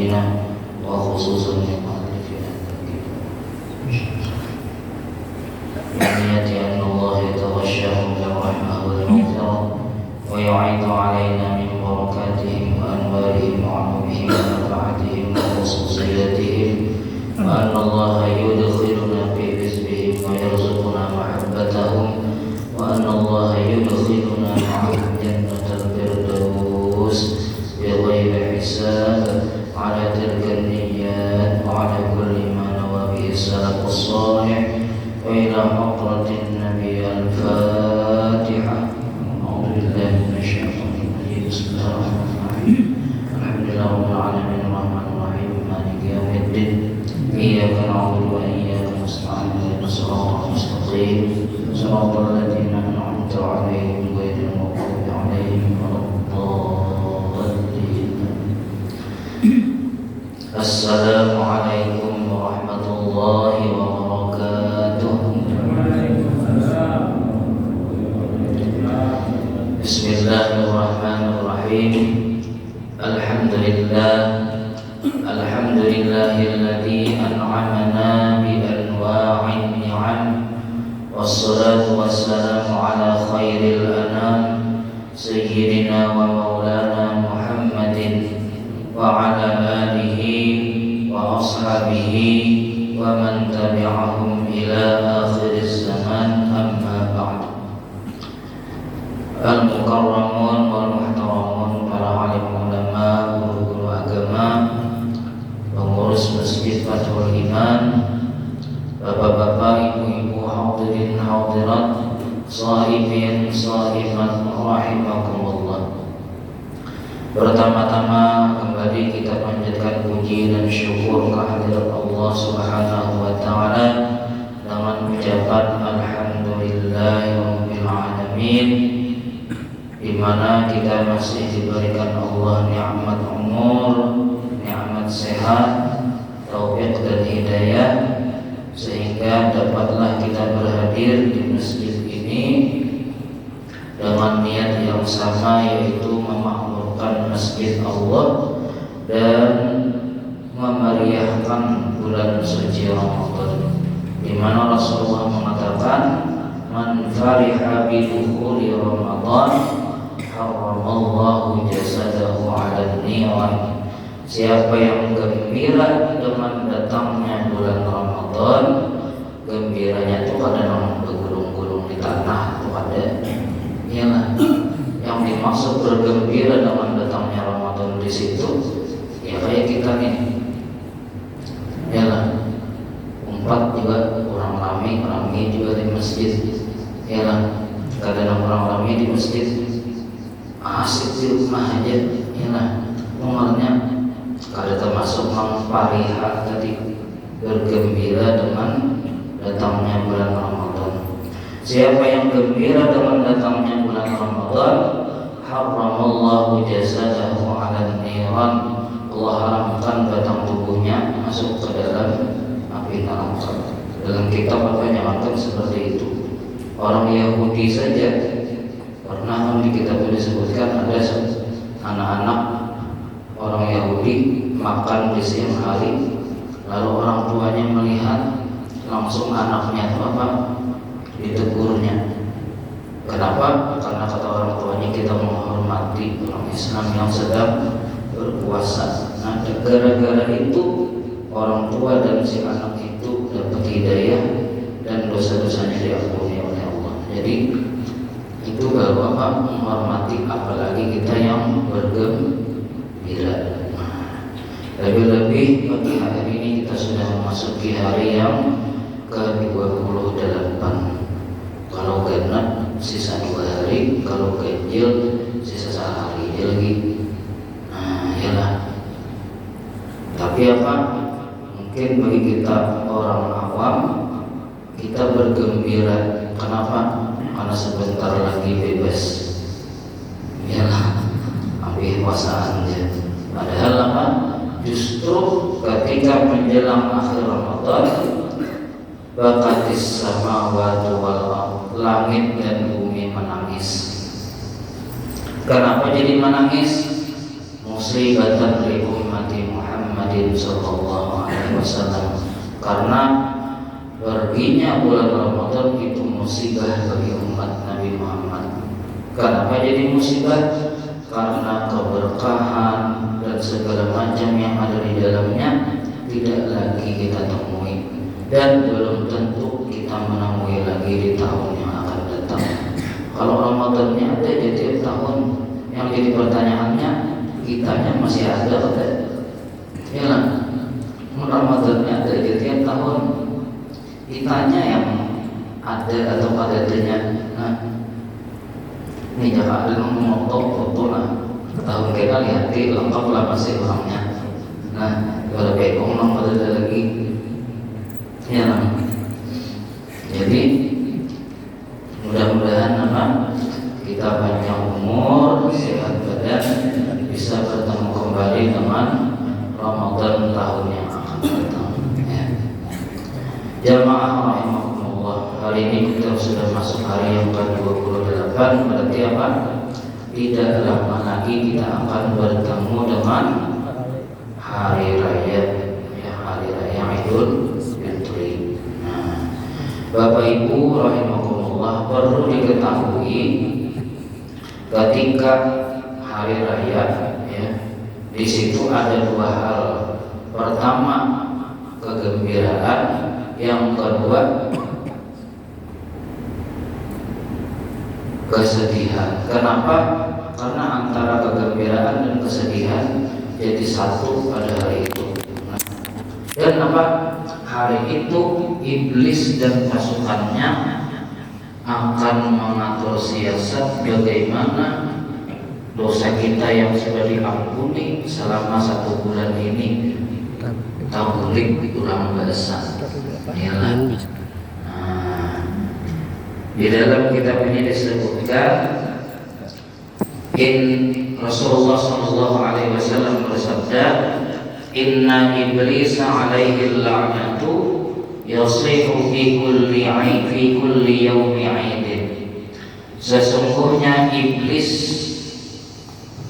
Madinah wa khususan yang mu'allifin Ya'niyati anna Allah yatawashyahu bil-rahmah wal-maghfirah wa yu'idu alaina min barakatihim wa anwarihim wa ulumihim wa nafa'atihim wa khususiyatihim wa anna Allah yudkhiluna fi hizbihim wa yarzuquna mahabbatahum wa anna Allah yudkhiluna ma'ahum jannatal firdaus bighairi hisab ala tilka an-niyyat wa ala kulli ma nawa bihi salafus salih wa ila hadratin nabiy al-fatihah. A'udzu billahi minasy syaithanir rajim. Bismillahirrahmanirrahim. Alhamdulillahirabbil alamin arrahmanir rahim maliki yaumiddin iyyaka na'budu wa iyyaka nasta'in ihdinas siratal mustaqim siratal ladzina an'amta 'alaihim ghairil maghdubi 'alaihim waladdallin. Assalamualaikum warahmatullahi wabarakatuh. Bismillahirrahmanirrahim. Alhamdulillahilladzi an'amana bi anwa'in ni'am wassalatu wassalamu ala khairil anam sayyidina wa maulana Muhammadin wa ala alihi wa ashabihi wa man tabi'ahum ila akhiriz zaman, amma ba'd. Al-mukarramun wal muhtaramun, para alim ulama, guru-guru agama, pengurus Masjid Fathul Iman, bapak-bapak, ibu-ibu, hadirin hadirat, shaimin shaimat rahimakumullah. Pertama-tama kembali kita panjatkan puji dan syukur kehadirat Allah Subhanahu wa taala dengan ucapan alhamdulillahirabbil alamin, di mana kita masih diberikan Allah nikmat umur, nikmat sehat, taufik dan hidayah, sehingga dapatlah kita berhadir di masjid ini dengan niat yang sama, yaitu memakmurkan masjid Allah dan memeriahkan bulan suci Ramadan, di mana Rasulullah mengatakan, man fariha bi dukhuli Ramadan haramallahu jasadahu 'alan niran. Siapa yang gembira dengan datangnya bulan Ramadan, gembiranya itu kadang bergulung-gulung di tanah, itu ada. Iyalah, yang dimaksud bergembira dengan datangnya Ramadan di situ, ya kayak kita nih. Iyalah, umpat juga kurang ramai juga di masjid. Iyalah, kadang kurang ramai di masjid, asik di rumah aja. Iyalah, umurnya kada termasuk mempariha tadi, bergembira dengan datangnya bulan Ramadan. Siapa yang gembira dengan datangnya bulan Ramadan, haramallahu jasadahu 'alan niran. Allah haramkan batang tubuhnya masuk ke dalam api neraka. Dalam kitab apa nyatakan seperti itu. Orang Yahudi saja pernah di kitab disebutkan ada anak-anak orang Yahudi makan di siang hari, lalu orang tuanya melihat, langsung anaknya itu apa? Ditegurnya. Kenapa? Karena kata orang tuanya, kita menghormati orang Islam yang sedang berpuasa. Nah, gara-gara itu orang tua dan si anak itu dapat hidayah dan dosa-dosanya diampuni oleh Allah. Jadi itu baru apa? Menghormati, apalagi kita yang bergembira. Lebih-lebih pagi hari ini kita sudah memasuki hari yang ke-28. Kalau genap sisa 2 hari, kalau ganjil sisa sehari lagi. Nah, iyalah. Tapi apa? Mungkin bagi kita orang awam, kita bergembira. Kenapa? Karena sebentar lagi bebas. Iyalah, habis puasaan aja. Padahal apa? Justru ketika menjelang akhir Ramadan, bakatis samawati wal ardh, langit dan bumi menangis. Kenapa jadi menangis? musibatan li ummati Muhammadin sallallahu alaihi wasallam, karena perginya bulan Ramadan itu musibah bagi umat Nabi Muhammad. Kenapa jadi musibah? Karena keberkahan dan segala macam yang ada di dalamnya tidak lagi kita temui, dan belum tentu kita menemui lagi di tahun yang akan datang. Kalau Ramadannya ada di tiap tahun, yang jadi pertanyaannya, kitanya masih ada atau ya lah? Ramadannya ada di tiap tahun, kitanya yang ada atau adanya. Nah, ini jangan ada ngomong foto lah. Tahun kita lihat lengkap lah masih orangnya. Nah, kalau bekong nomor ada lagi, ya lah. Jadi mudah-mudahan kita panjang umur, sehat badan, bisa bertemu kembali dengan Ramadan tahun yang akan datang. Ya. Jamaah rahimahumullah, hari ini kita sudah masuk hari yang ke-28. Berarti apa? Tidak lama lagi kita akan bertemu dengan hari raya, ya, hari raya Idul Fitri. Nah, Bapak Ibu rahimahumullah, perlu diketahui ketika hari raya, ya, di situ ada dua hal. Pertama, kegembiraan. Yang kedua, kesedihan. Kenapa? Karena antara kegembiraan dan kesedihan jadi satu pada hari itu. Dan apa? Hari itu iblis dan pasukannya akan mengatur siasat bagaimana dosa kita yang sudah diampuni selama 1 bulan ini tabulik kurang basah. Nah, di dalam kitab ini disebutkan, Rasulullah sallallahu alaihi wasallam bersabda, inna iblis alaihi la'natu yasihu fi kulli yawmi 'aidin. Sesungguhnya iblis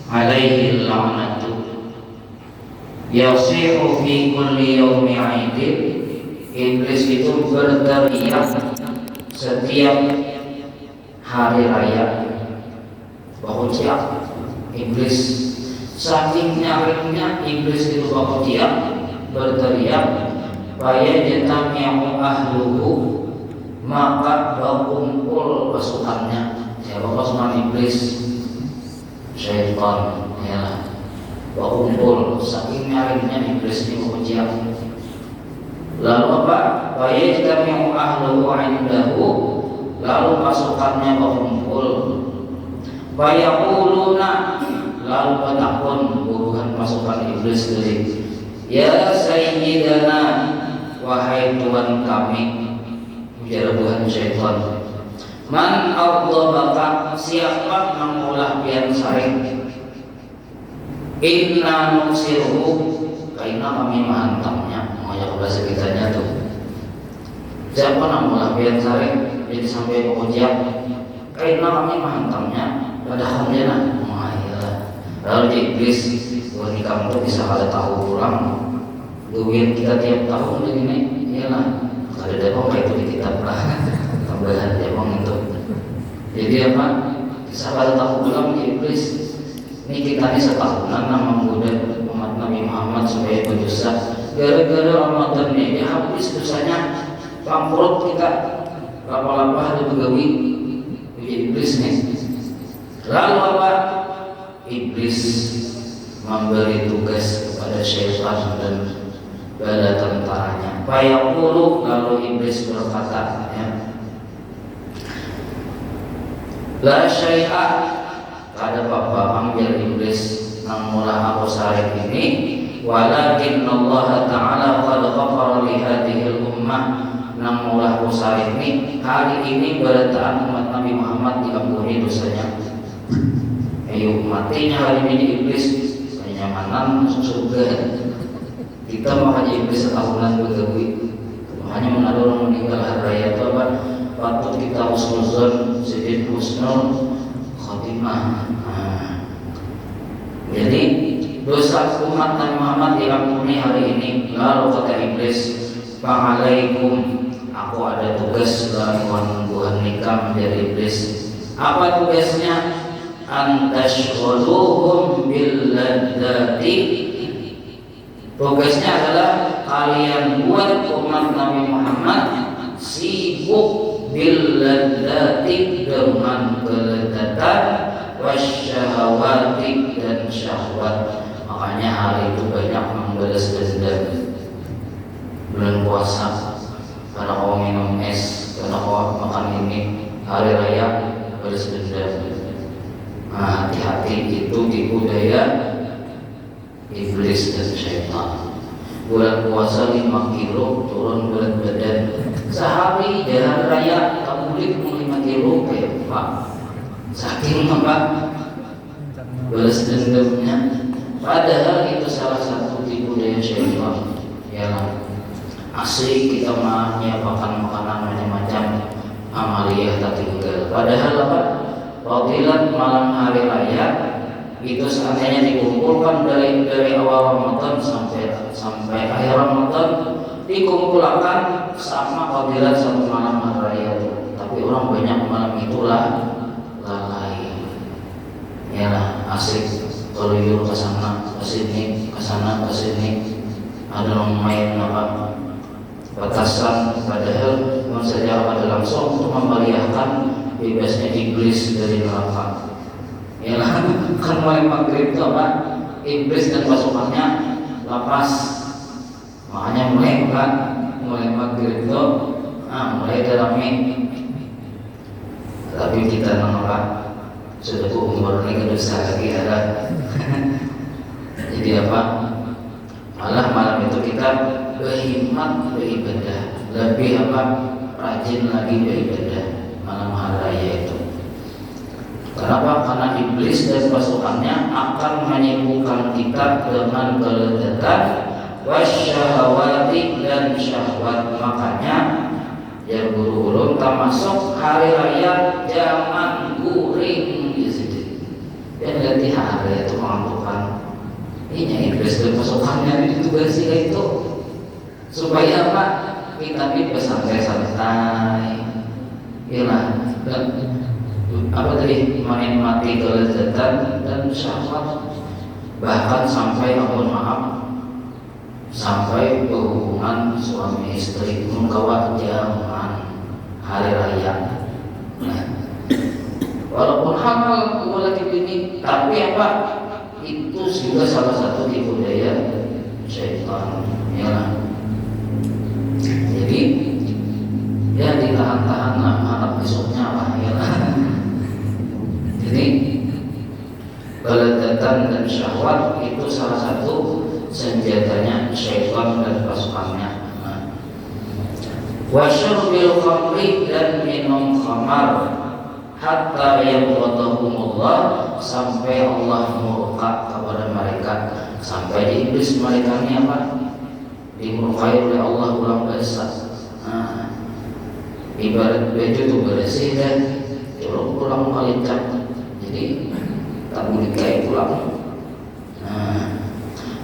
alaihi la'natu yasihu fi kulli yawmi 'aidin. Iblis itu berteriak setiap hari raya. Bahujiak iblis, saking nyaringnya iblis itu bahujiak, berteriak, faya jatami'u ahluhu, maka berkumpul pasukannya. Siapa pasukan iblis? Syaitan, ya. Berkumpul, saking nyaringnya iblis itu bahujiak. Lalu apa? Faya jatami'u ahluhu indahu, lalu pasukannya berkumpul. Bayaquluna, lalu bertakun buruhan pasukan iblis tadi, ya sayyidana, wahai Tuhan kami, bujuan syaitan, man ardhabaka, siapa mengolah pian saring, inna nusiruhu, karena kami menghantamnya. Mengajar bahasa kitanya tuh, siapa mengolah pian saring, jadi sampai pengujian, karena kami menghantamnya. Padahal dia lalu di iblis, di kampung bisa ada tahu pulang duit kita tiap tahun begini, iyalah ada depong kayak itu di kitab lah, tambahan depong itu. Jadi apa? Bisa ada tahu pulang di iblis. Ini kita ini setahunan menggoda umat Nabi Muhammad supaya berdosa. Gara-gara Ramadan ini habis dosanya, bangkrut kita, lapa-lapa ada begawi di iblis nih. Lalu apa? Iblis memberi tugas kepada syaitan dan bala tentaranya. Fayaqulu, lalu iblis berkata, ya, la syai'a, ada apa ambil iblis namulah aku sarik ini, walakin Allah Ta'ala qad ghafara li hadhihi al-ummah, namulah aku sarik ini, hari ini berataan umat Nabi Muhammad diampuni dosanya. Ayo matinya hari ini iblis, kenyamanan masuk surga. Kita makanya iblis setahunan begawi, hanya menaruh orang meninggal hari raya itu apa? Patut kita husnuzon, sedih husnul khotimah. Jadi dosa umat Nabi Muhammad diampuni hari ini. Lalu kata iblis, "Fa'alaikum, aku ada tugas lawan Tuhan nikah menjadi iblis." Apa tugasnya? Antashghaluhum bil ladzati. Tugasnya adalah kalian buat umat Nabi Muhammad sibuk bil ladzati dengan kelezatan, wasyahawati dan syahwat. Makanya hari itu banyak membalas dendam. Bulan puasa karena kau minum es, karena kau makan ini, hari raya balas dendam. Nah, hati-hati, itu tipu daya iblis dan syaitan. Bulan puasa 5 kilo turun berat badan. Sehari jalan raya kamu beli 5 kilo kayak Pak. Saking apa? Balas dendamnya. Padahal itu salah satu tipu daya syaitan. Ya, asik kita menyiapkan makanan macam-macam, amaliyah tak tinggal. Padahal apa? Fadilat malam hari raya itu seandainya dikumpulkan dari awal Ramadan sampai akhir Ramadan, dikumpulkan sama fadilat satu malam hari raya itu. Tapi orang banyak malam itulah lalai. Ya, asik keluyur ke sana ke sini, ke sana ke sini, ada main apa batasan. Padahal secara pada langsung untuk memeriahkan bebasnya iblis dari neraka. Ya kan mulai maghrib itu apa? Iblis dan pasukannya lapas. Makanya mulai maghrib itu mulai rame. Tapi kita apa? Sudah umur ini dosa lagi ada. Jadi apa? Malah malam itu kita berhimmat beribadah, lebih apa? Rajin lagi beribadah malam hari raya itu. Kenapa? Karena iblis dan pasukannya akan menyibukkan kita dengan kelezatan, wasyahawati dan syahwat. Makanya ya guru ulum termasuk hari raya jangan guring di situ. Dan ganti hari itu mengantukkan. Ini iblis dan pasukannya ditugasi itu supaya apa? Kita santai-santai. Ialah apa tadi, menikmati kelezatan dan syahwat, bahkan sampai mohon maaf sampai hubungan suami istri mengkawat zaman hari raya. Nah, walaupun halal lagi ini, tapi apa? Itu juga salah satu tipu daya syaitan. Ya. Jadi ya ditahan-tahan lah, harap besoknya lah ya. Jadi kelezatan dan syahwat itu salah satu senjatanya syaitan dan pasukannya. Wasyurbil khamri dan minum khamar hatta yabghadahumullah, sampai Allah murka kepada mereka, sampai di iblis mereka ini apa? Dimurkai oleh Allah ulang besar. Ibarat baju itu bersih dan pulang kali cap, jadi tak boleh kayak pulang.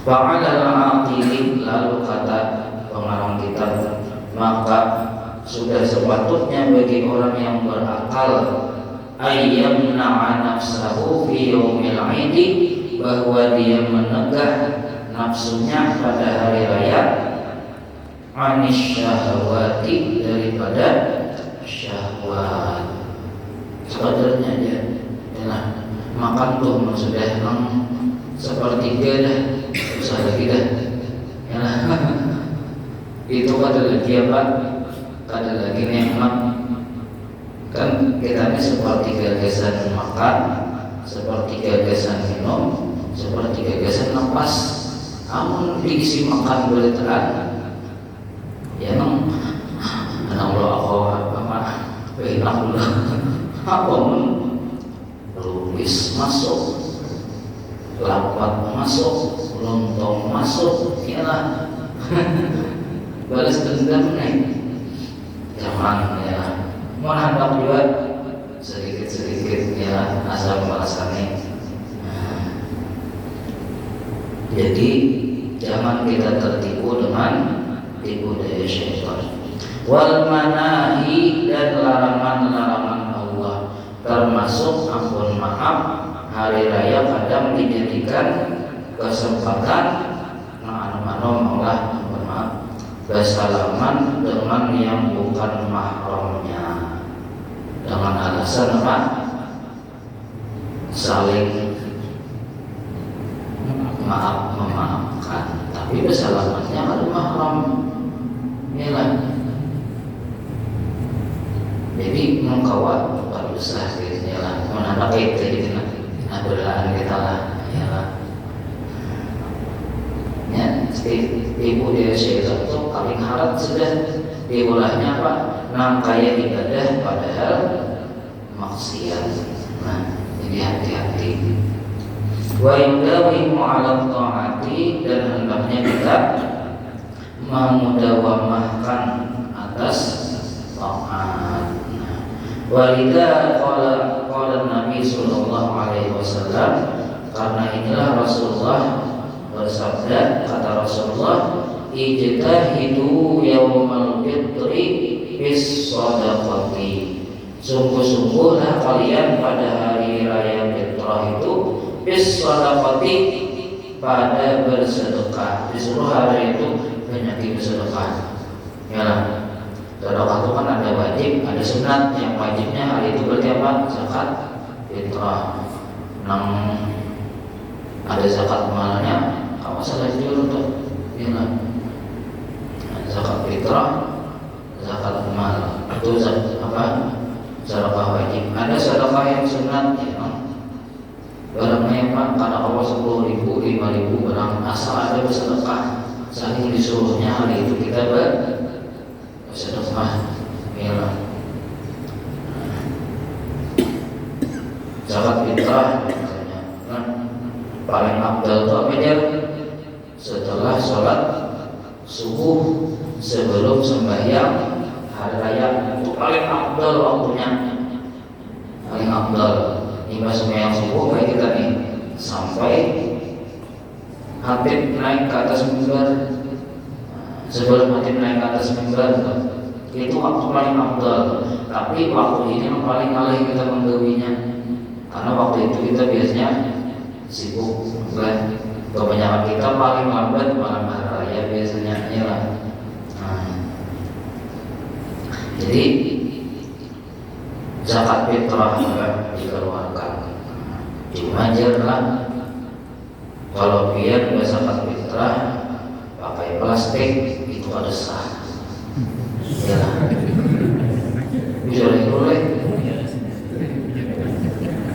Fa'alal aqilin, lalu kata pengarang kitab, maka sudah sepatutnya bagi orang yang berakal ayyamna'a nafsahu fi yaumil 'idi, bahwa dia menegah nafsunya pada hari raya, anis syahwati, daripada syahwat. Sekadarnya aja, ya, makan tuh sudah sepertiga dah, usah lagi dah, ya. Itu ada lagi apa? Ada lagi nikmat. Kan kita ini seperti gagasan makan, seperti gagasan minum, seperti gagasan nafas. Amun diisi makan boleh terang, ya nong, Allah apa enak dulu, apa lubis masuk, lapat masuk, lontong masuk, ya lah. Balas dendam nih, zaman ya. Mohon handap juga sedikit-sedikit ya asal merasakan. Jadi jangan kita tertipu dengan tipu daya syaitan. Wal manahi, dan larangan-larangan Allah, termasuk ampun maaf. Hari raya kadang dijadikan kesempatan maaf bersalaman dengan yang bukan mahramnya dengan alasan apa? Saling memaafkan, tapi bersalamannya ada mahram, ya. Jadi mengkawat bukan besar gitu, ya. Menanda kita gitu, berlaan kita lah, ya. Ya, tipu daya syaitan itu paling haram sudah. Diulahnya apa? Nangkaya ibadah padahal maksiat. Nah, jadi hati-hati. Wa yudawimu 'ala ta'ati, dan hendaknya kita memudawamahkan atas taat. Walidha qala Nabi sallallahu alaihi wasallam, karena inilah Rasulullah bersabda, kata Rasulullah, ijtahidu yaumal fitri bis shadaqati, sungguh-sungguhlah kalian pada hari raya fitrah itu bis shadaqati, pada bersedekah. Disuruh hari itu banyak bersedekah, ya. Sedekah itu kan ada wajib, ada sunat. Yang wajibnya hari itu berarti apa? Zakat fitrah. Ada zakat malnya, kalau salah jujur untuk, ya. Zakat fitrah, zakat mal, itu apa? Sedekah wajib. Ada sedekah yang sunat, ya. Barangnya apa? Karena Allah 10.000, 5.000 barang, asal ada bersedekah. Saking disuruhnya hari itu kita bersedekah, ya. Zakat fitrah misalnya, paling afdal itu apa aja? Setelah sholat subuh, sebelum sembahyang hari raya, itu paling afdal waktunya, paling afdal. Hingga sembahyang subuh kayak kita nih, sampai hatib naik ke atas mimbar. Sebelum hatib naik ke atas mimbar, itu waktu paling afdal. Tapi waktu ini yang paling alih kita menggawinya, karena waktu itu kita biasanya sibuk, kan? Kebanyakan kita paling lambat malam hari raya biasanya, ya. Jadi zakat fitrah dikeluarkan. Cuma jarang kalau biar zakat fitrah pakai plastik, itu ada sah, ya. Bisa boleh.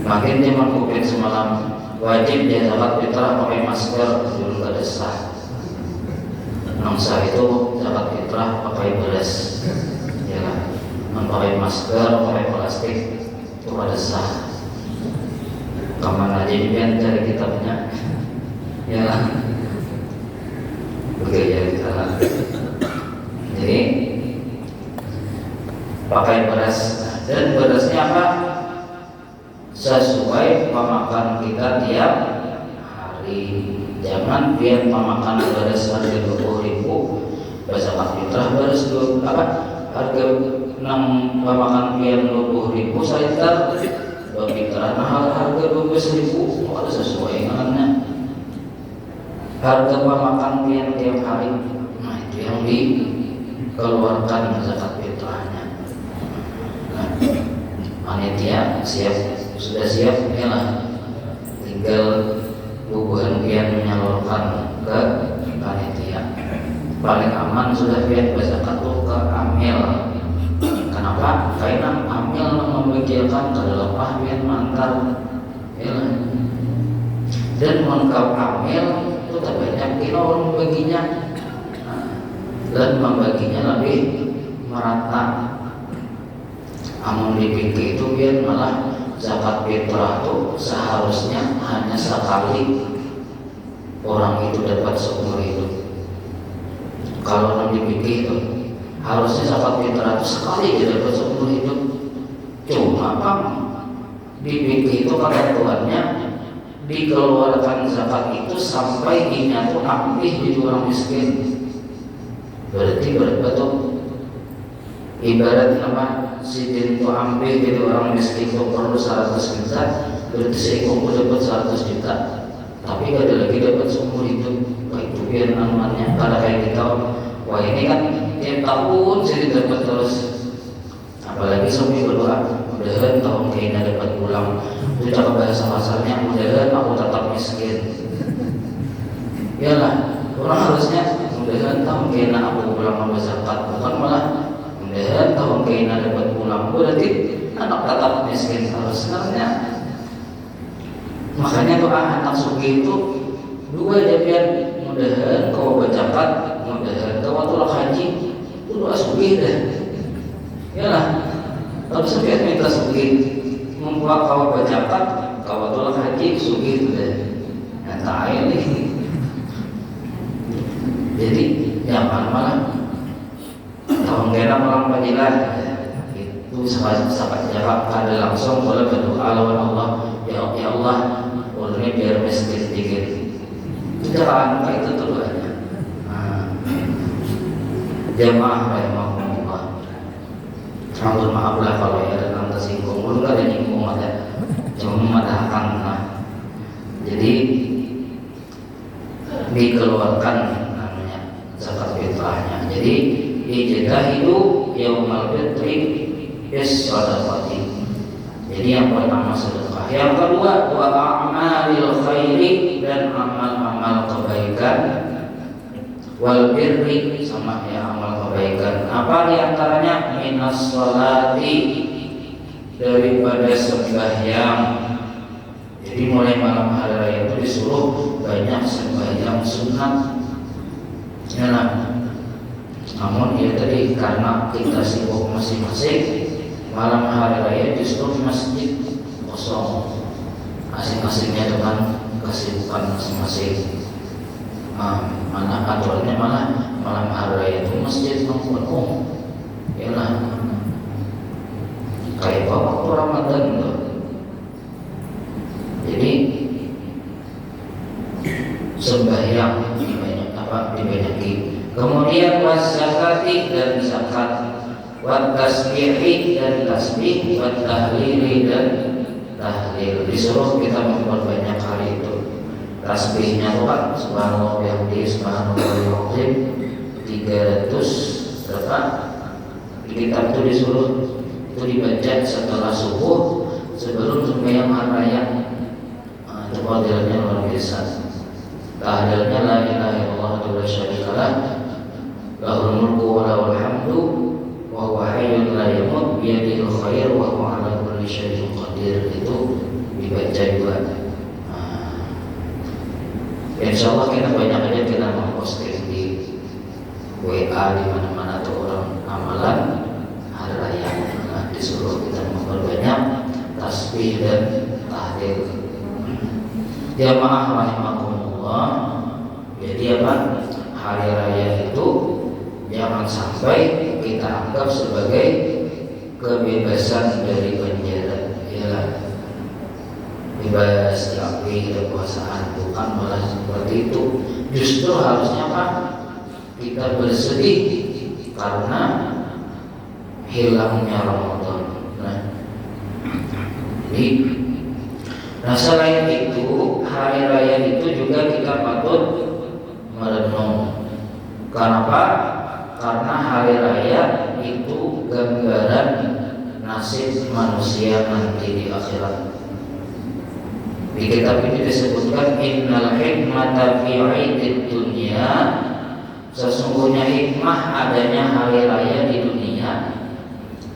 Makin zaman COVID semalam wajib dia zakat fitrah pakai masker, dulu ada sah. Nongsa itu zakat fitrah pakai beras, ya. Pakai masker, pakai plastik, itu ada sah. Kemana aja juga cari kitabnya, ya. Oke, ya kita. Jadi pakai beras, dan berasnya apa? Sesuai pemakan kita tiap hari. Jangan biar pemakan beras harga 20.000, zakat fitrah beras harga 6 pemakan biar 20.000, saya berpikiran mahal harga 12.000, ada sesuai dengannya. Harga pemakan biar tiap hari, nah itu yang dikeluarkan zakat fitrahnya. Nah, panitia sudah siap, ya lah. Tinggal bubuhan pian menyalurkan ke panitia. Paling aman sudah pian zakat itu ke amil. Kenapa? Karena amil memikirkan kedalepah pian mantar, ya lah. Dan lengkap amil itu terbanyak kita orang baginya, dan membaginya lebih merata. Amun dipikir itu biar malah zakat fitrah itu seharusnya hanya sekali orang itu dapat seumur hidup. Kalau non dipikir itu harusnya zakat fitrah itu sekali aja dapat seumur hidup. Cuma apa dipikir itu kata Tuhannya dikeluarkan zakat itu sampai dinyatu amplih di orang miskin. Berarti betul ibarat apa si itu amplih di orang miskin itu perlu 100 juta, berarti seikut dapat 100 juta. Tapi gak ada lagi dapat seumur hidup. Itu biar namanya pada kayak kita, wah ini kan tiap tahun jadi dapat terus. Apalagi sampai berdoa, mudah-mudahan tahun kayaknya dapat pulang. Itu cara bahasa kasarnya, mudah-mudahan aku tetap miskin. Iyalah, orang harusnya mudah-mudahan tahun kayaknya aku pulang sama zakat, bukan malah mudah-mudahan tahun kayaknya dapat pulang. Berarti anak tetap miskin harus sebenarnya. Makanya doa anak suki itu dua jadian, mudah-mudahan kau berzakat, mudah-mudahan kau tolak haji. Itu doa suki deh. Iyalah, tapi suki minta suki. Membuat kau berzakat, kau tolak haji, sugi itu deh. Nah, tak ini. Jadi jangan malah tahun kena malam padilah itu sahabat jawab ada langsung boleh berdoa lawan Allah, ya Allah, ulunnya biar miskin sedikit. Itu cara apa itu doanya. Jamaah rahimahumullah. Mohon maaf lah kalau ada yang tersinggung, belum ada nyinggung ada, cuma memadahkan. Jadi dikeluarkan namanya zakat fitrahnya. Jadi ijtahidu yaumal fitri bis shadaqati. Jadi yang pertama sedekah, yang kedua wa a'malil khairi, dan amal-amal kebaikan, wal birri, sama ya amal kebaikan. Apa diantaranya? Minas sholati, daripada sembahyang. Jadi mulai malam hari raya itu disuruh banyak sembahyang sunat. Ya, namun ya tadi karena kita sibuk masing-masing, malam hari raya disuruh masjid kosong, masing-masingnya dengan kesibukan masing-masing. Mana aturannya malah malam hari raya itu masjid penuh. Yalah, kayak waktu Ramadan tuh. Jadi sembahyang dibanyak dibanyaki. Kemudian was-zakati, dan zakat, wat tasbihi, dan tasbih, wat tahlili, dan tahlil. Disuruh kita memperbanyak hari itu. Tasbihnya tuh kan subhanallah bihamdihi subhanallahil azim 300 berapa? Di kitab itu disuruh itu dibaca setelah subuh sebelum sembahyang hari raya. Itu fadilahnya luar biasa. Tahlilnya la ilaha illallah wa la syarika lah, lahul mulku wa lahul hamdu wa huwa hayyun la yamut bi yadihil khair wa huwa ala kulli syai'in qadir. Itu dibaca juga. Insyaallah kita banyak aja kita memposting di WA di mana-mana tuh orang amalan hari raya. Disuruh kita memperbanyak tasbih dan tahlil. Jamaah rahimakumullah. Jadi apa? Hari raya itu jangan sampai kita anggap sebagai kebebasan dari penjara. Ya, bebas diakui kekuasaan, bukan malah seperti itu. Justru harusnya apa? Kita bersedih karena hilangnya Ramadan. Nah, selain itu hari raya itu juga kita patut merenung. Kenapa? Karena hari raya itu gambaran nasib manusia nanti di akhirat. Di kitab ini disebutkan innal hikmata fi 'aidid dunya, sesungguhnya hikmah adanya hari raya di dunia,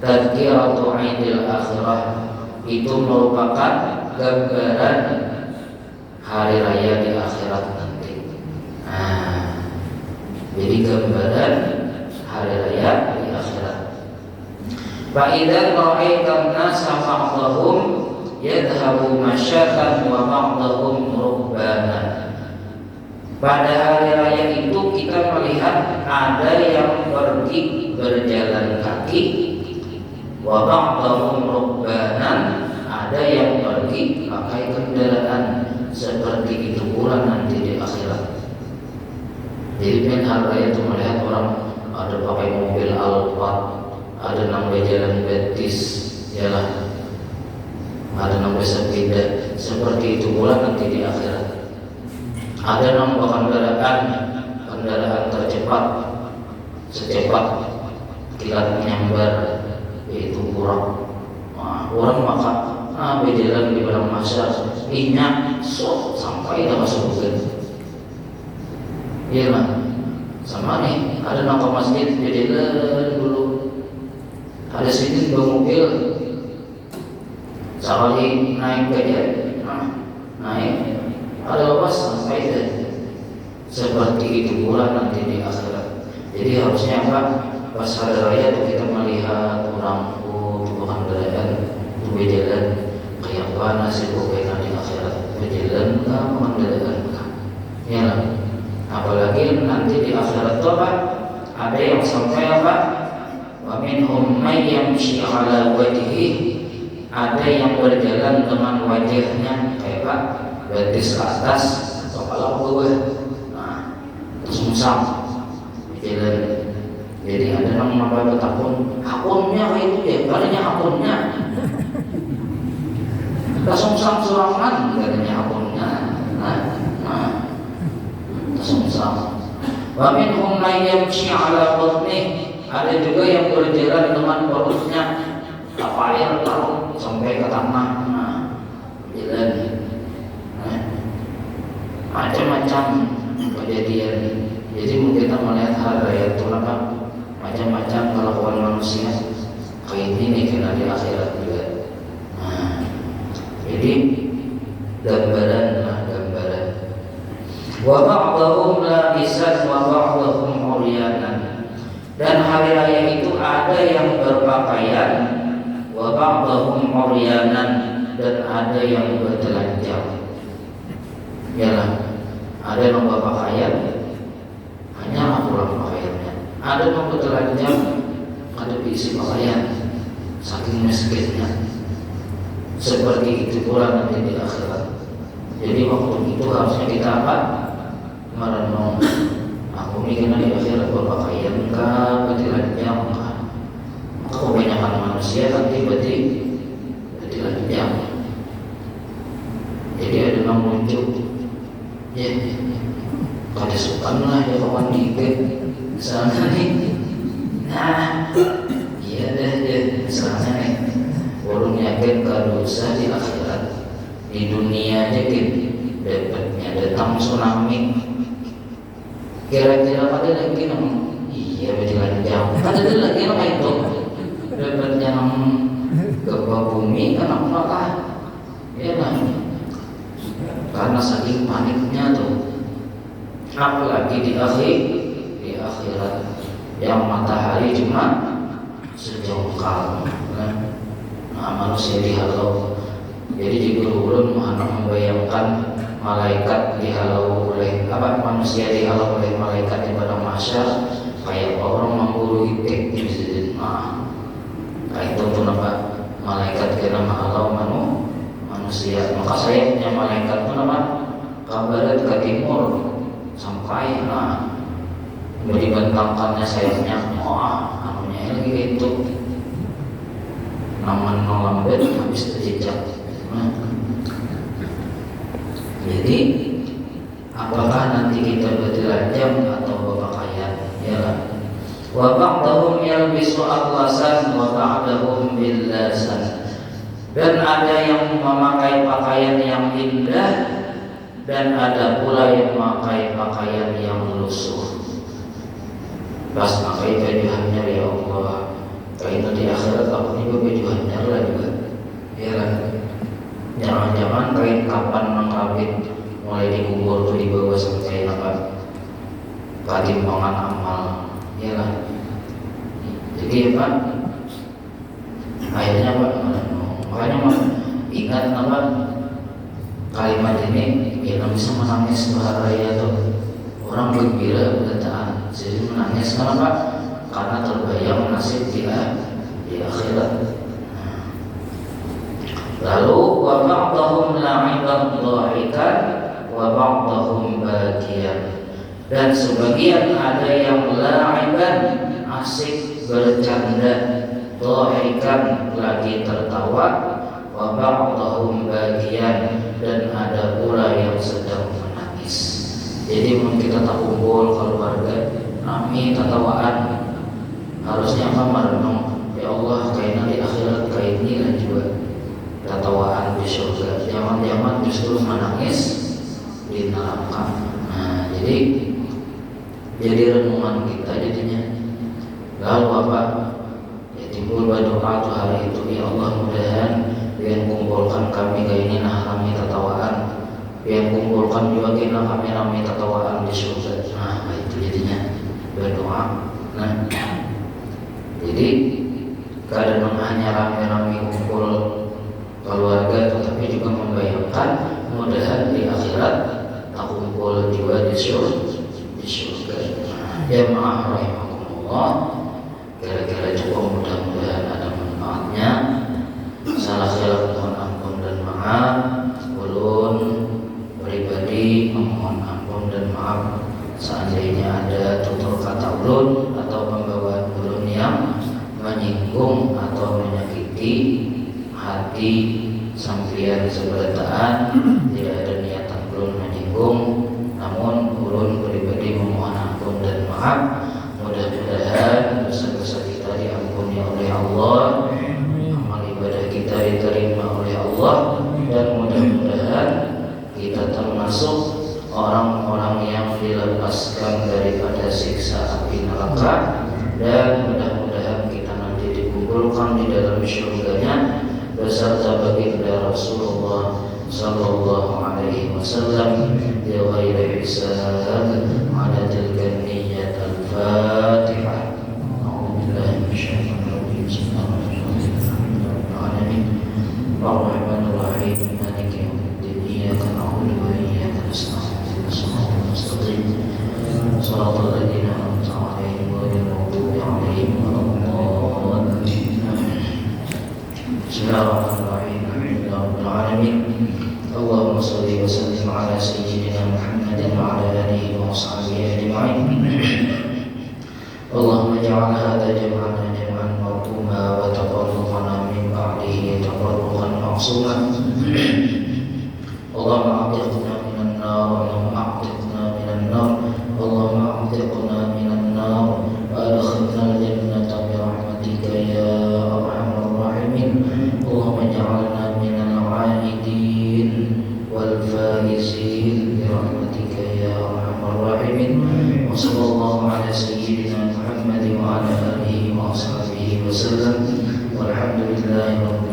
tadzkiratu 'aidil akhirah, itu merupakan gambaran hari raya di akhirat nanti. Jadi gambaran hari raya di akhirat. Fa idza ra'aitan nasa ba'dahum yadhhabu masyatan wa ba'dahum rukbanan. Pada hari raya itu kita melihat ada yang pergi berjalan kaki, wa ba'dahum rukbanan, ada yang pergi pakai kendaraan. seperti itu pula nanti di akhirat. Jadi main hal raya itu melihat orang ada pakai mobil Alphard, ada nambah jalan betis, yalah, ada nambah sepeda, seperti itu pula nanti di akhirat. Ada nambah kendaraan tercepat, secepat kilat menyambar, yaitu buruk. Orang maka berjalan di padang mahsyar, minyak sampai dah masuk surga. Iya lah, sama nih. Ada nampak masjid berjalan dulu, ada sini bawa mobil, sekali naik aja, naik, ada lepas sampai deh. Seperti itu pula nanti di akhirat. Jadi harusnya apa? Pas hari raya itu kita melihat orang tukang kendaraan itu berjalan kayak apa nasib kebaikan di akhirat, berjalan ke kendaraan ya lah. Apalagi nanti di akhirat itu apa? Ada yang sampai apa? Wa minhum may yamshi ala wajhihi, ada yang berjalan dengan wajahnya kayak apa? Betis ke atas, kepala ke bawah. Terus musam berjalan. Jadi ada yang namanya akunnya kayak itu ya, katanya akunnya. Kesungsam serangan katanya akunnya. Kesungsam. Wa minhum may yamshi ala batnihi, ada juga yang berjalan dengan perutnya apa air taruh sampai ke tanah. Jalan. Macam-macam kejadian. Jadi mungkin kita melihat hal raya itu macam-macam kelakuan manusia kayak ini kena di akhirat juga. Jadi gambaran. Wa ba'dhum labisan wa ba'dhum uryanan. Dan hari raya itu ada yang berpakaian, wa ba'dhum uryanan, dan ada yang bertelanjang. Yalah, ada yang berpakaian hanya kurang pakaiannya, ada yang bertelanjang, ada isi pakaian saking miskinnya. Seperti itu pula nanti di akhirat. Jadi waktu itu harusnya kita apa? Merenung. Aku mikirnya di akhirat berpakaian kah, bertelanjang kah? Maka kebanyakan manusia nanti bertelanjang. Jadi ada yang muncul, ya, kada sukan lah ya kawan dikit, misalnya nih, iya deh, misalnya nih, orang yakin dosa di akhirat, di dunia aja dapatnya datang tsunami. Kira-kira pada lagi iya bertelanjang, ada lagi apa itu? Dapatnya gempa bumi kan apa lah, ya lah. Karena saking paniknya tuh, apalagi di akhirat yang matahari cuma sejengkal, kan? Manusia dihalau. Jadi di guru-guru membayangkan malaikat dihalau oleh apa? Manusia dihalau oleh malaikat di padang mahsyar kayak orang memburu itik di sini. Kayak itu pun apa? Malaikat kena menghalau manusia. Maka sayapnya malaikat itu apa? Ke barat ke timur sampai dibentangkannya sayapnya. Anunya lagi itu naman lambat habis terjejak. Jadi apakah nanti kita bertelanjang atau berpakaian? Ya. Wa ba'dhum yalbisu atlasan wa ba'dhum billasan. Dan ada yang memakai pakaian yang indah, dan ada pula yang memakai pakaian yang lusuh. Pas pakai baju hanyar, ya Allah, kayak di akhirat aku juga baju hanyar lah juga. Ya kan? Jangan-jangan kain kapan mengkabit mulai dikubur tuh di bawah sampai apa? Ketimpangan amal, ya kan? Jadi apa? Akhirnya apa? Makanya ingat apa? Kalimat ini, kita bisa menangis bahagia tuh. Orang gembira bertahan, jadi menangis kenapa? Karena terbayang nasib dia di akhirat. Lalu wa ba'dhum la'iba dhahikan wa ba'dahum bakiyan. Dan sebagian ada yang la'iban, asik bercanda, dhahikan lagi tertawa, wa ba'dahum bakiyan, dan ada pula yang sedang menangis. Jadi kita tak kumpul keluarga, kami tatawaan, harusnya apa merenung, ya Allah kayak nanti akhirat kayak ini kan juga tatawaan di surga. Jangan-jangan justru menangis di neraka. Nah, jadi renungan kita jadinya. Lalu apa? Ya timbul berdoa tuh hari itu, ya Allah mudahan biar kumpulkan kami kayak ini, nah kami tatawaan, biar kumpulkan juga kita kami tatawaan di surga. Nah itu jadinya berdoa. Nah jadi kadang hanya rame-rame kumpul keluarga, tetapi juga membayangkan mudahan di akhirat tak kumpul juga di surga. Ya maaf rahimahumullah, kira-kira cukup, mudah-mudahan ada manfaatnya. Salah mohon ampun dan maaf. Ulun pribadi memohon ampun dan maaf seandainya ada tutur kata ulun atau pembawaan ulun yang menyinggung atau menyakiti hati sampeyan seberataan. Tidak ada niatan ulun menyinggung, namun ulun pribadi memohon ampun dan maaf. Mudah-mudahan dosa-dosa kita diampuni oleh Allah, amal ibadah kita diterima oleh Allah, dan mudah-mudahan kita termasuk orang-orang yang dilepaskan daripada siksa api neraka, dan mudah-mudahan kita nanti dikumpulkan di dalam syurganya beserta baginda Rasulullah sallallahu alaihi wasallam bi ghairi hisab ala tilka niyyat al-Fatihah. A'udzubillahi minasyaitonir rajim. Bismillahirrahmanirrahim. Ar-Rahmanir Rahim. Maliki yaumiddin. Iyyaka na'budu wa iyyaka nasta'in. Ihdinas siratal mustaqim. Shiratal ladzina an'amta 'alaihim ghairil maghdubi 'alaihim waladdallin. Bismillahirrahmanirrahim. Alhamdulillahirabbil alamin. Allahumma shalli wa sallim ala sayyidina Muhammadin wa ala alihi wa sahbihi ajma'in. Allahumma ij'al hadha jam'ana jam'an marhuma wa tafarraqana min ba'dihi tafarruqan ma'suma. Allahumma a'tiqna minan nar, Allahumma a'tiqna minan nar, Allahumma a'tiqna minan nar wa adkhilna al-jannata bi rahmatika ya arhamar rahimin. Allahumma ij'alna minal 'aidin wal faizin bi rahmatika ya arhamar rahimin. Wa sallallahu ala sayyidina Muhammad wa ala alihi wa sahbihi wa sallam. Walhamdulillahi rabbil